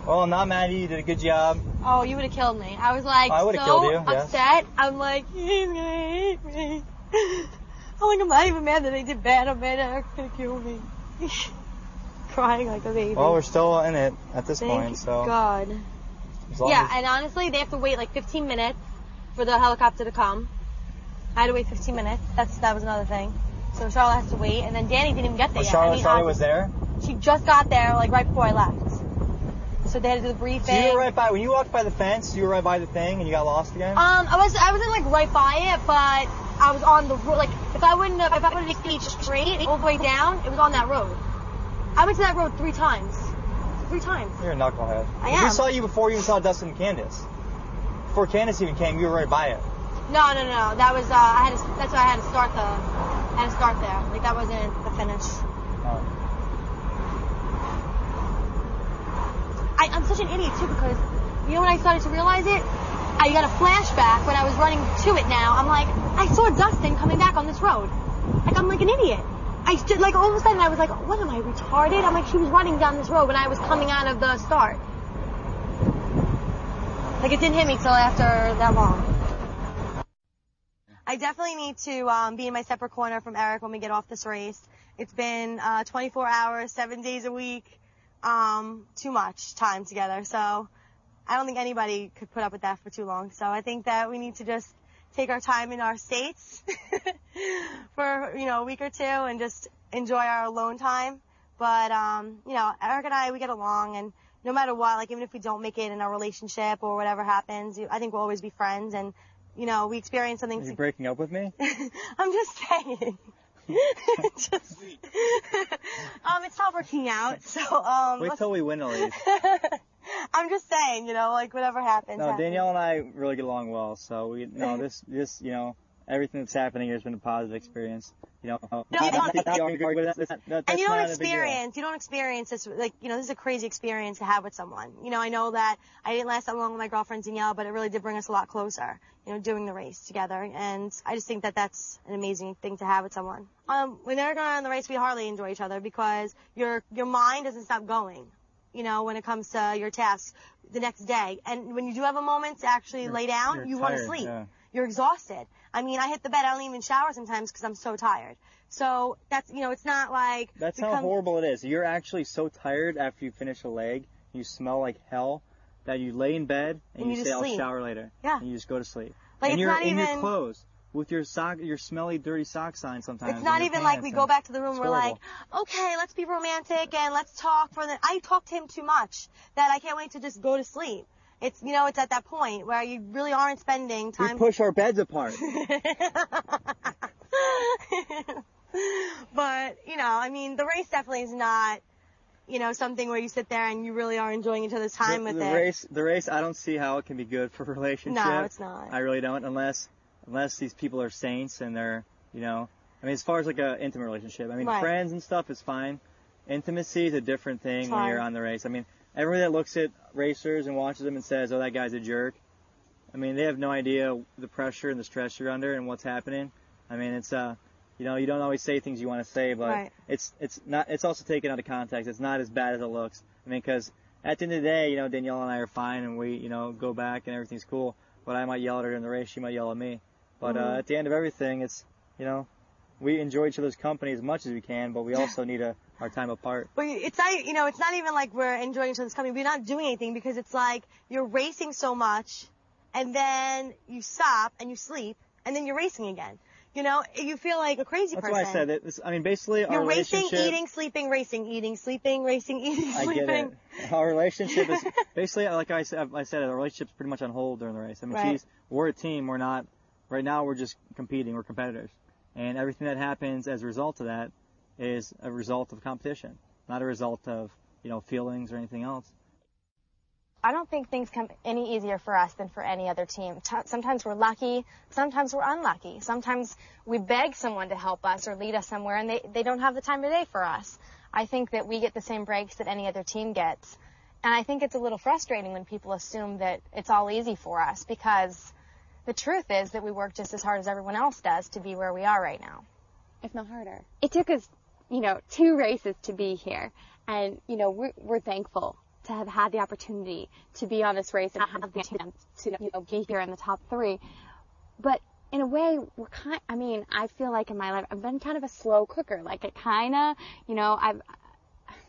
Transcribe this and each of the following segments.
Well, I'm not mad at you. You did a good job. Oh, you would have killed me. I was like upset. I'm like, he's gonna hate me. I'm not even mad that I did bad. I'm mad that Eric's gonna kill me. Crying like a baby. Well, we're still in it at this point, so. Thank God. Yeah, and honestly, they have to wait like 15 minutes for the helicopter to come. I had to wait 15 minutes. That was another thing. So Charlotte has to wait, and then Danny didn't even get there yet. Charlotte was there? She just got there, like right before I left. So they had to do the briefing. So you were right by, when you walked by the fence, you were right by the thing, and you got lost again? I wasn't like right by it, but I was on the road. Like if I would have stayed straight all the way down, it was on that road. I went to that road 3 times. 3 times. You're a knucklehead. I am. We saw you before you even saw Dustin and Candace. Before Candace even came, you were right by it. No. That was that's why I had to start there. Like that wasn't the finish. Oh. I'm such an idiot too because when I started to realize it, I got a flashback when I was running to it now. I'm like, I saw Dustin coming back on this road. Like I'm like an idiot. I stood like all of a sudden I was like, what am I retarded? I'm like, she was running down this road when I was coming out of the start. Like it didn't hit me till after that long. I definitely need to be in my separate corner from Eric when we get off this race. It's been 24 hours, 7 days a week, too much time together. So I don't think anybody could put up with that for too long. So I think that we need to just take our time in our states for, a week or two and just enjoy our alone time. But, Eric and I, we get along, and no matter what, like even if we don't make it in our relationship or whatever happens, I think we'll always be friends. And we experience something. Are you breaking up with me? I'm just saying. It's not working out. So wait till we win at least. I'm just saying, like whatever happens. No, Danielle and I really get along well. So this, everything that's happening here has been a positive experience. And you don't experience this, like, this is a crazy experience to have with someone. I know that I didn't last that long with my girlfriend Danielle, but it really did bring us a lot closer, doing the race together. And I just think that that's an amazing thing to have with someone. When Eric and I are on the race, we hardly enjoy each other because your mind doesn't stop going, when it comes to your tasks the next day. And when you do have a moment to actually lay down, you want to sleep. Yeah. You're exhausted. I mean, I hit the bed. I don't even shower sometimes because I'm so tired. So that's, it's not like... That's how horrible it is. You're actually so tired after you finish a leg, you smell like hell, that you lay in bed and you say, I'll shower later. Yeah. And you just go to sleep. Like, and you're in your clothes with your smelly, dirty socks on sometimes. It's not even like we go back to the room and we're like, okay, let's be romantic and let's talk I talk to him too much that I can't wait to just go to sleep. It's, it's at that point where you really aren't spending time. We push our beds apart. But, the race definitely is not, something where you sit there and you really are enjoying each other's time with it. The race, I don't see how it can be good for a relationship. No, it's not. I really don't, unless these people are saints and they're, as far as like an intimate relationship. Right. Friends and stuff is fine. Intimacy is a different thing when you're on the race. Everyone that looks at racers and watches them and says, oh, that guy's a jerk, they have no idea the pressure and the stress you're under and what's happening. It's, you don't always say things you want to say, but right. it's also taken out of context. It's not as bad as it looks. Because at the end of the day, Danielle and I are fine and we, go back and everything's cool. But I might yell at her in the race, she might yell at me. But at the end of everything, it's, we enjoy each other's company as much as we can, but we also need our time apart. But it's not, it's not even like we're enjoying each other's company. We're not doing anything because it's like you're racing so much, and then you stop and you sleep, and then you're racing again. You feel like a crazy person. That's why I said that. Basically, you're our relationship... You're racing, eating, sleeping, racing, eating, sleeping, racing, eating, sleeping. I get it. Our relationship is basically, like I said, our relationship's pretty much on hold during the race. Right. We're a team. We're not... Right now, we're just competing. We're competitors. And everything that happens as a result of that is a result of competition, not a result of, feelings or anything else. I don't think things come any easier for us than for any other team. Sometimes we're lucky, sometimes we're unlucky. Sometimes we beg someone to help us or lead us somewhere and they don't have the time of day for us. I think that we get the same breaks that any other team gets. And I think it's a little frustrating when people assume that it's all easy for us because the truth is that we work just as hard as everyone else does to be where we are right now. If not harder. It took us, 2 races to be here. And, we're thankful to have had the opportunity to be on this race and have the chance to, you know, be here in the top 3. But in a way, I feel like in my life, I've been kind of a slow cooker. Like, it kind of, you know,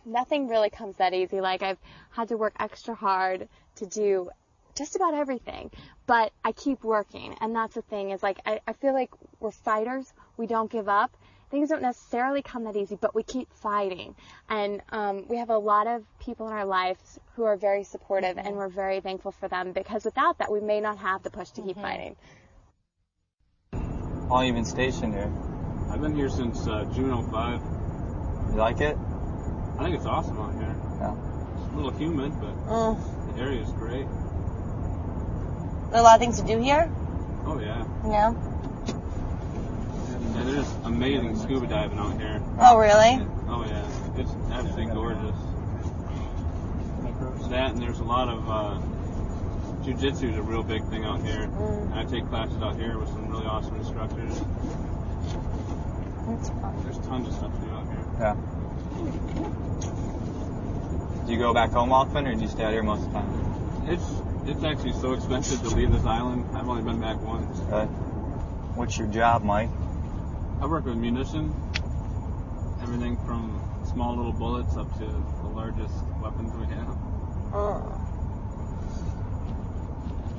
nothing really comes that easy. Like, I've had to work extra hard to do just about everything, but I keep working. And that's the thing, is like, I feel like we're fighters. We don't give up. Things don't necessarily come that easy, but we keep fighting. And we have a lot of people in our lives who are very supportive, and we're very thankful for them, because without that, we may not have the push to keep fighting. How long have you been stationed here? I've been here since June 05. You like it? I think it's awesome out here. Yeah. It's a little humid, but the area is great. There are a lot of things to do here? Oh, yeah. Yeah. Yeah, there's amazing scuba diving out here. Oh, really? Oh, yeah. It's absolutely gorgeous. That, and there's a lot of jiu-jitsu is a real big thing out here. And I take classes out here with some really awesome instructors. That's fun. There's tons of stuff to do out here. Yeah. Do you go back home often, or do you stay out here most of the time? It's actually so expensive to leave this island. I've only been back once. What's your job, Mike? I work with munitions. Everything from small little bullets up to the largest weapons we have.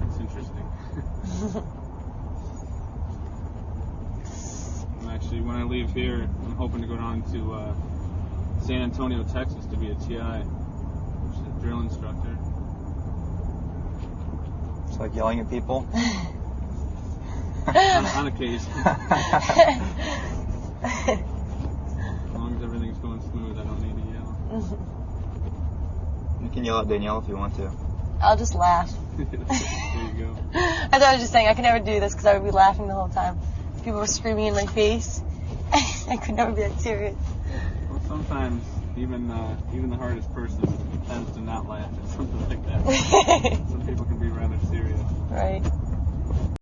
It's interesting. Actually, when I leave here, I'm hoping to go down to San Antonio, Texas, to be a TI, which is a drill instructor. It's like yelling at people? on occasion. As long as everything's going smooth, I don't need to yell. You can yell at Danielle if you want to. I'll just laugh. There you go. I thought I was just saying I could never do this because I would be laughing the whole time. People were screaming in my face. I could never be that serious. Well, sometimes even the hardest person tends to